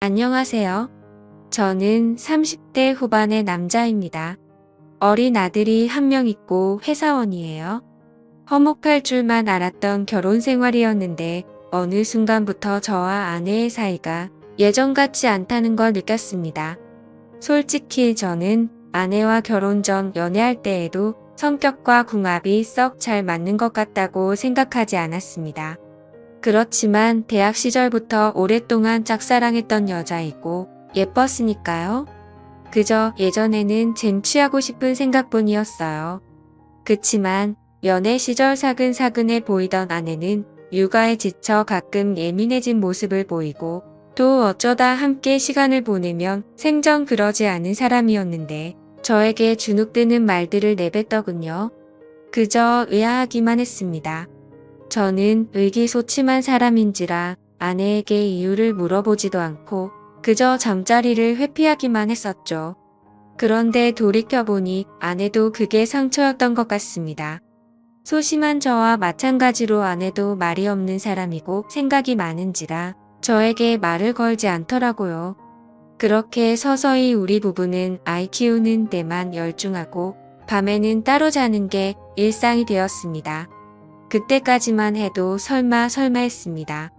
안녕하세요. 저는 30대 후반의 남자입니다. 어린 아들이 한 명 있고 회사원이에요. 화목할 줄만 알았던 결혼 생활이었는데 어느 순간부터 저와 아내의 사이가 예전 같지 않다는 걸 느꼈습니다. 솔직히 저는 아내와 결혼 전 연애할 때에도 성격과 궁합이 썩 잘 맞는 것 같다고 생각하지 않았습니다. 그렇지만 대학 시절부터 오랫동안 짝사랑했던 여자이고 예뻤으니까요. 그저 예전에는 쟁취하고 싶은 생각뿐이었어요. 그치만 연애 시절 사근사근해 보이던 아내는 육아에 지쳐 가끔 예민해진 모습을 보이고 또 어쩌다 함께 시간을 보내면 생전 그러지 않은 사람이었는데 저에게 주눅드는 말들을 내뱉더군요. 그저 의아하기만 했습니다. 저는 의기소침한 사람인지라 아내에게 이유를 물어보지도 않고 그저 잠자리를 회피하기만 했었죠. 그런데 돌이켜보니 아내도 그게 상처였던 것 같습니다. 소심한 저와 마찬가지로 아내도 말이 없는 사람이고 생각이 많은지라 저에게 말을 걸지 않더라고요. 그렇게 서서히 우리 부부는 아이 키우는 데만 열중하고 밤에는 따로 자는 게 일상이 되었습니다. 그때까지만 해도 설마 했습니다.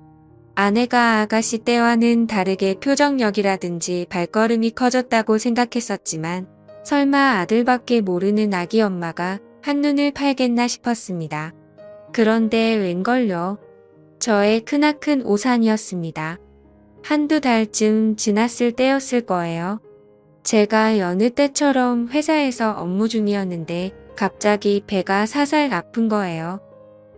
아내가 아가씨 때와는 다르게 표정력이라든지 발걸음이 커졌다고 생각했었지만 설마 아들밖에 모르는 아기 엄마가 한눈을 팔겠나 싶었습니다. 그런데 웬걸요. 저의 크나큰 오산이었습니다. 한두 달쯤 지났을 때였을 거예요. 제가 여느 때처럼 회사에서 업무 중이었는데 갑자기 배가 사살 아픈 거예요.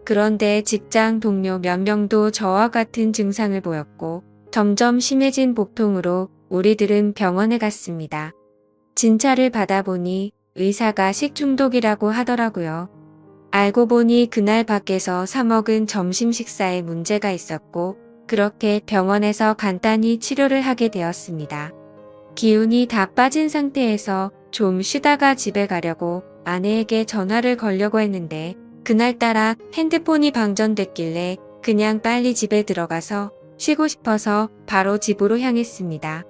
그런데 직장 동료 몇 명도 저와 같은 증상을 보였고 점점 심해진 복통으로 우리들은 병원에 갔습니다. 진찰을 받아보니 의사가 식중독이라고 하더라고요. 알고 보니 그날 밖에서 사 먹은 점심 식사에 문제가 있었고 그렇게 병원에서 간단히 치료를 하게 되었습니다. 기운이 다 빠진 상태에서 좀 쉬다가 집에 가려고 아내에게 전화를 걸려고 했는데 그날따라 핸드폰이 방전됐길래 그냥 빨리 집에 들어가서 쉬고 싶어서 바로 집으로 향했습니다.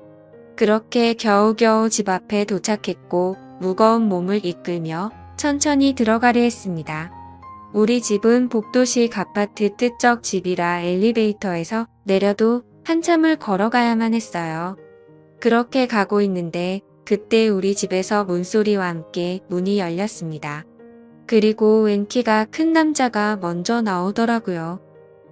그렇게 겨우겨우 집 앞에 도착했고 무거운 몸을 이끌며 천천히 들어가려 했습니다. 우리 집은 복도식 아파트 뜨적 집이라 엘리베이터에서 내려도 한참을 걸어가야만 했어요. 그렇게 가고 있는데 그때 우리 집에서 문소리와 함께 문이 열렸습니다. 그리고 웬 키가 큰 남자가 먼저 나오더라고요.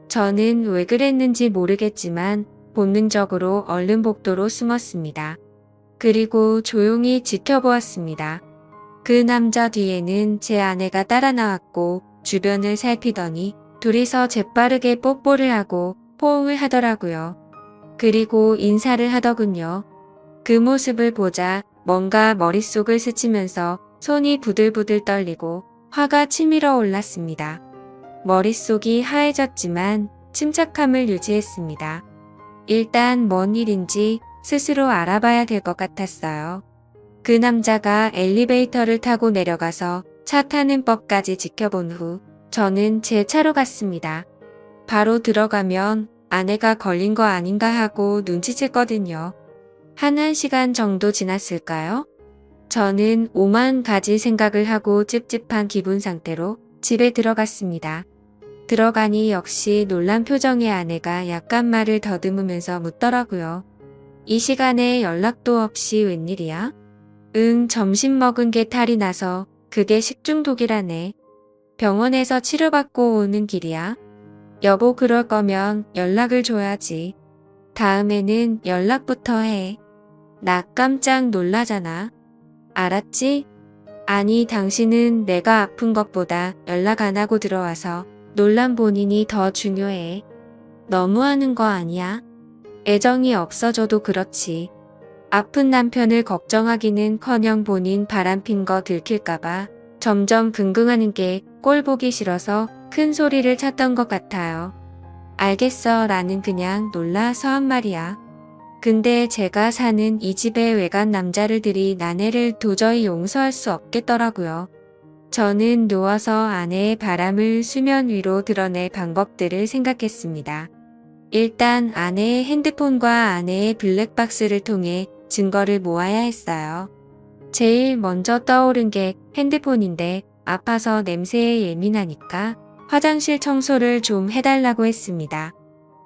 저는 왜 그랬는지 모르겠지만 본능적으로 얼른 복도로 숨었습니다. 그리고 조용히 지켜보았습니다. 그 남자 뒤에는 제 아내가 따라 나왔고 주변을 살피더니 둘이서 재빠르게 뽀뽀를 하고 포옹을 하더라고요. 그리고 인사를 하더군요. 그 모습을 보자 뭔가 머릿속을 스치면서 손이 부들부들 떨리고 화가 치밀어 올랐습니다. 머릿속이 하얘졌지만 침착함을 유지했습니다. 일단 뭔 일인지 스스로 알아봐야 될 것 같았어요. 그 남자가 엘리베이터를 타고 내려가서 차 타는 법까지 지켜본 후 저는 제 차로 갔습니다. 바로 들어가면 아내가 걸린 거 아닌가 하고 눈치챘거든요. 한 1시간 정도 지났을까요? 저는 오만 가지 생각을 하고 찝찝한 기분 상태로 집에 들어갔습니다. 들어가니 역시 놀란 표정의 아내가 약간 말을 더듬으면서 묻더라고요. 이 시간에 연락도 없이 웬일이야? 응, 점심 먹은 게 탈이 나서 그게 식중독이라네. 병원에서 치료받고 오는 길이야. 여보 그럴 거면 연락을 줘야지. 다음에는 연락부터 해. 나 깜짝 놀라잖아. 알았지? 아니 당신은 내가 아픈 것보다 연락 안 하고 들어와서 놀란 본인이 더 중요해. 너무하는 거 아니야? 애정이 없어져도 그렇지. 아픈 남편을 걱정하기는커녕 본인 바람핀 거 들킬까봐 점점 긍긍하는 게 꼴 보기 싫어서 큰 소리를 쳤던 것 같아요. 알겠어 라는 그냥 놀라서 한 말이야. 근데 제가 사는 이 집에 외간 남자를 들인 아내를 도저히 용서할 수 없겠더라고요. 저는 누워서 아내의 바람을 수면 위로 드러낼 방법들을 생각했습니다. 일단 아내의 핸드폰과 아내의 블랙박스를 통해 증거를 모아야 했어요. 제일 먼저 떠오른 게 핸드폰인데 아파서 냄새에 예민하니까 화장실 청소를 좀 해달라고 했습니다.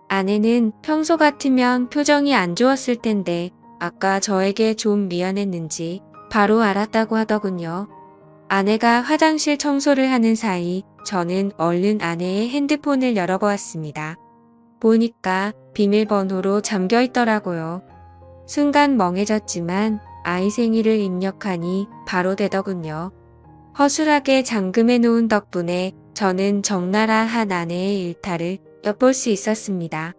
아내는 평소 같으면 표정이 안 좋았을 텐데 아까 저에게 좀 미안했는지 바로 알았다고 하더군요. 아내가 화장실 청소를 하는 사이 저는 얼른 아내의 핸드폰을 열어보았습니다. 보니까 비밀번호로 잠겨 있더라고요. 순간 멍해졌지만 아이 생일을 입력하니 바로 되더군요. 허술하게 잠금해 놓은 덕분에 저는 적나라한 아내의 일탈을 엿볼 수 있었습니다.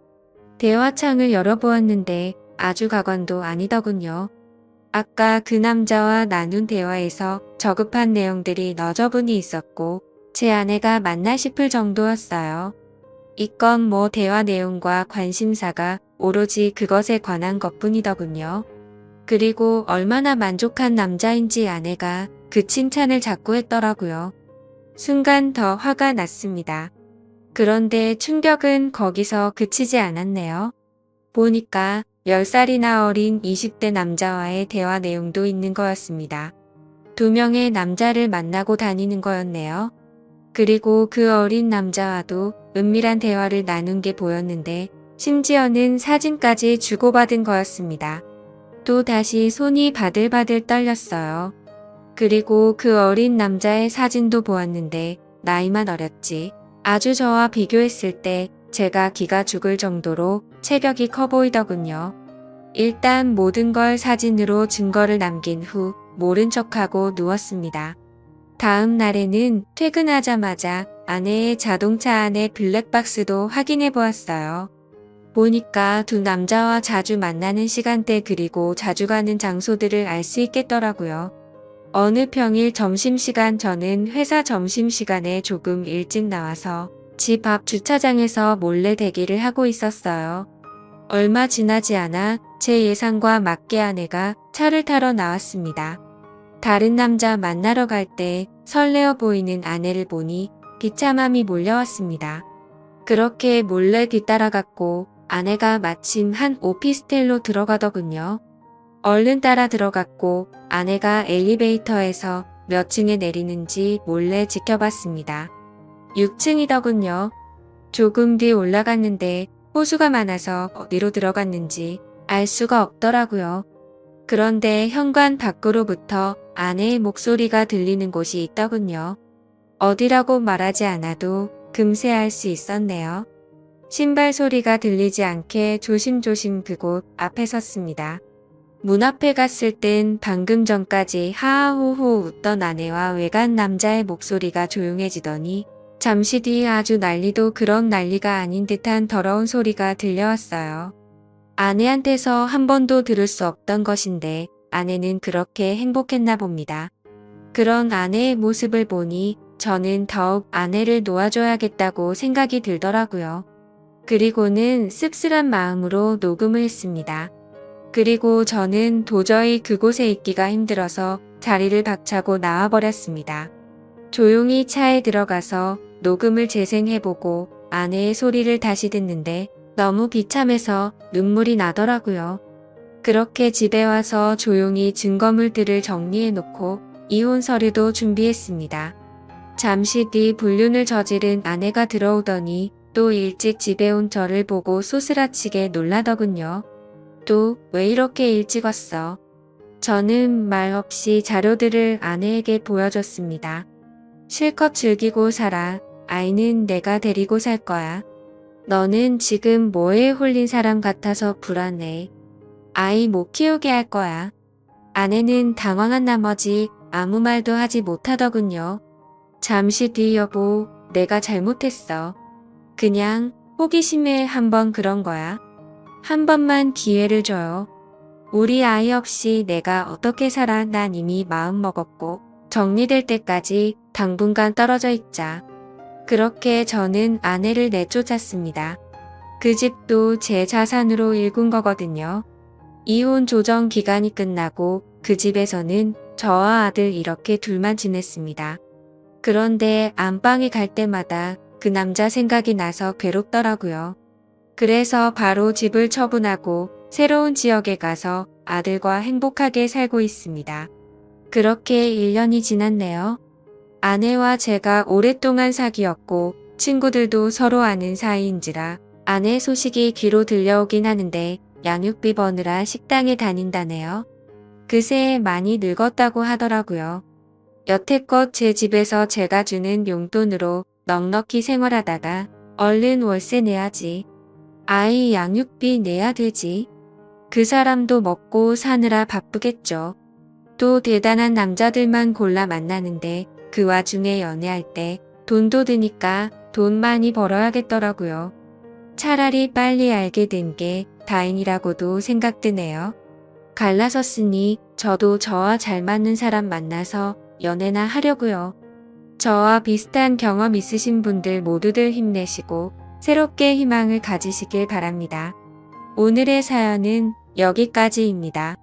대화창을 열어보았는데 아주 가관도 아니더군요. 아까 그 남자와 나눈 대화에서 저급한 내용들이 너저분히 있었고 제 아내가 맞나 싶을 정도였어요. 이건 뭐 대화 내용과 관심사가 오로지 그것에 관한 것뿐이더군요. 그리고 얼마나 만족한 남자인지 아내가 그 칭찬을 자꾸 했더라고요. 순간 더 화가 났습니다. 그런데 충격은 거기서 그치지 않았네요. 보니까 10살이나 어린 20대 남자와의 대화 내용도 있는 거였습니다. 2명의 남자를 만나고 다니는 거였네요. 그리고 그 어린 남자와도 은밀한 대화를 나눈 게 보였는데 심지어는 사진까지 주고받은 거였습니다. 또 다시 손이 바들바들 떨렸어요. 그리고 그 어린 남자의 사진도 보았는데 나이만 어렸지. 아주 저와 비교했을 때 제가 기가 죽을 정도로 체격이 커 보이더군요. 일단 모든 걸 사진으로 증거를 남긴 후 모른 척하고 누웠습니다. 다음 날에는 퇴근하자마자 아내의 자동차 안의 블랙박스도 확인해 보았어요. 보니까 두 남자와 자주 만나는 시간대 그리고 자주 가는 장소들을 알 수 있겠더라고요. 어느 평일 점심시간 저는 회사 점심시간에 조금 일찍 나와서 집 앞 주차장에서 몰래 대기를 하고 있었어요. 얼마 지나지 않아 제 예상과 맞게 아내가 차를 타러 나왔습니다. 다른 남자 만나러 갈 때 설레어 보이는 아내를 보니 비참함이 몰려왔습니다. 그렇게 몰래 뒤따라갔고 아내가 마침 한 오피스텔로 들어가더군요. 얼른 따라 들어갔고 아내가 엘리베이터에서 몇 층에 내리는지 몰래 지켜봤습니다. 6층이더군요. 조금 뒤 올라갔는데 호수가 많아서 어디로 들어갔는지 알 수가 없더라고요. 그런데 현관 밖으로부터 아내의 목소리가 들리는 곳이 있더군요. 어디라고 말하지 않아도 금세 알 수 있었네요. 신발 소리가 들리지 않게 조심조심 그곳 앞에 섰습니다. 문 앞에 갔을 땐 방금 전까지 하하호호 웃던 아내와 외간 남자의 목소리가 조용해지더니 잠시 뒤 아주 난리도 그런 난리가 아닌 듯한 더러운 소리가 들려왔어요. 아내한테서 한 번도 들을 수 없던 것인데 아내는 그렇게 행복했나 봅니다. 그런 아내의 모습을 보니 저는 더욱 아내를 놓아줘야겠다고 생각이 들더라고요. 그리고는 씁쓸한 마음으로 녹음을 했습니다. 그리고 저는 도저히 그곳에 있기가 힘들어서 자리를 박차고 나와버렸습니다. 조용히 차에 들어가서 녹음을 재생해보고 아내의 소리를 다시 듣는데 너무 비참해서 눈물이 나더라고요. 그렇게 집에 와서 조용히 증거물들을 정리해놓고 이혼 서류도 준비했습니다. 잠시 뒤 불륜을 저지른 아내가 들어오더니 또 일찍 집에 온 저를 보고 소스라치게 놀라더군요. 또 왜 이렇게 일찍 왔어? 저는 말 없이 자료들을 아내에게 보여줬습니다. 실컷 즐기고 살아. 아이는 내가 데리고 살 거야. 너는 지금 뭐에 홀린 사람 같아서 불안해. 아이 못 키우게 할 거야. 아내는 당황한 나머지 아무 말도 하지 못하더군요. 잠시 뒤 여보, 내가 잘못했어. 그냥 호기심에 한번 그런 거야. 한 번만 기회를 줘요. 우리 아이 없이 내가 어떻게 살아. 난 이미 마음 먹었고 정리될 때까지 당분간 떨어져 있자. 그렇게 저는 아내를 내쫓았습니다. 그 집도 제 자산으로 일군 거거든요. 이혼 조정 기간이 끝나고 그 집에서는 저와 아들 이렇게 둘만 지냈습니다. 그런데 안방에 갈 때마다 그 남자 생각이 나서 괴롭더라고요. 그래서 바로 집을 처분하고 새로운 지역에 가서 아들과 행복하게 살고 있습니다. 그렇게 1년이 지났네요. 아내와 제가 오랫동안 사귀었고 친구들도 서로 아는 사이인지라 아내 소식이 귀로 들려오긴 하는데 양육비 버느라 식당에 다닌다네요. 그새 많이 늙었다고 하더라고요. 여태껏 제 집에서 제가 주는 용돈으로 넉넉히 생활하다가 얼른 월세 내야지. 아이 양육비 내야 되지. 그 사람도 먹고 사느라 바쁘겠죠. 또 대단한 남자들만 골라 만나는데 그 와중에 연애할 때 돈도 드니까 돈 많이 벌어야겠더라고요. 차라리 빨리 알게 된 게 다행이라고도 생각드네요. 갈라섰으니 저도 저와 잘 맞는 사람 만나서 연애나 하려고요. 저와 비슷한 경험 있으신 분들 모두들 힘내시고 새롭게 희망을 가지시길 바랍니다. 오늘의 사연은 여기까지입니다.